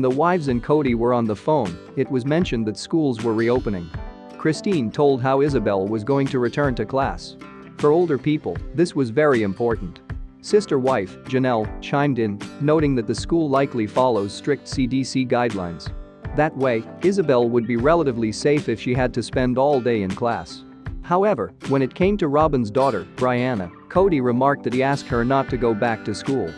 When the wives and Kody were on the phone, it was mentioned that schools were reopening. Christine told how Ysabel was going to return to class. For older people, this was very important. Sister wife, Janelle, chimed in, noting that the school likely follows strict CDC guidelines. That way, Ysabel would be relatively safe if she had to spend all day in class. However, when it came to Robyn's daughter, Breanna, Kody remarked that he asked her not to go back to school.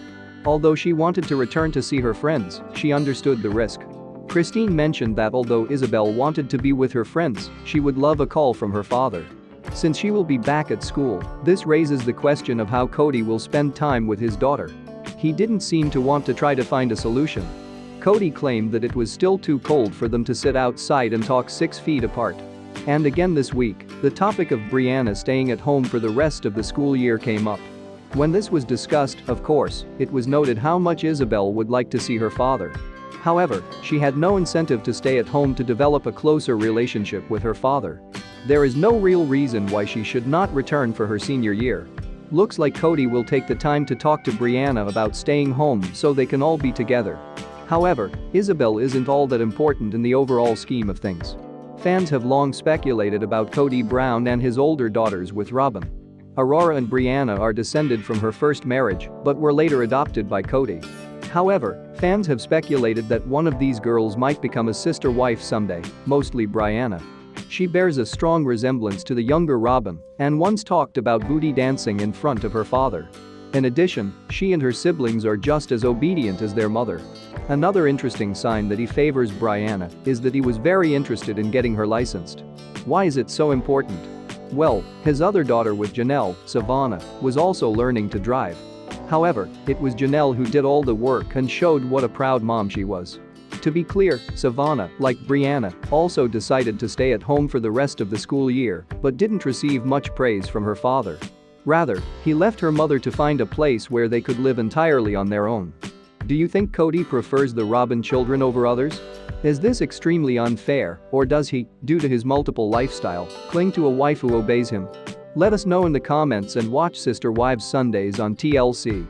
Although she wanted to return to see her friends, she understood the risk. Christine mentioned that although Ysabel wanted to be with her friends, she would love a call from her father. Since she will be back at school, this raises the question of how Kody will spend time with his daughter. He didn't seem to want to try to find a solution. Kody claimed that it was still too cold for them to sit outside and talk 6 feet apart. And again this week, the topic of Breanna staying at home for the rest of the school year came up. When this was discussed, of course, it was noted how much Ysabel would like to see her father. However, she had no incentive to stay at home to develop a closer relationship with her father. There is no real reason why she should not return for her senior year. Looks like Kody will take the time to talk to Breanna about staying home so they can all be together. However, Ysabel isn't all that important in the overall scheme of things. Fans have long speculated about Kody Brown and his older daughters with Robyn. Aurora and Breanna are descended from her first marriage but were later adopted by Kody. However, fans have speculated that one of these girls might become a sister wife someday, mostly Breanna. She bears a strong resemblance to the younger Robyn and once talked about booty dancing in front of her father. In addition, she and her siblings are just as obedient as their mother. Another interesting sign that he favors Breanna is that he was very interested in getting her licensed. Why is it so important? Well, his other daughter with Janelle, Savannah, was also learning to drive. However, it was Janelle who did all the work and showed what a proud mom she was. To be clear, Savannah, like Breanna, also decided to stay at home for the rest of the school year but didn't receive much praise from her father. Rather, he left her mother to find a place where they could live entirely on their own. Do you think Kody prefers the Robyn children over others? Is this extremely unfair, or does he, due to his multiple lifestyle, cling to a wife who obeys him? Let us know in the comments and watch Sister Wives Sundays on TLC.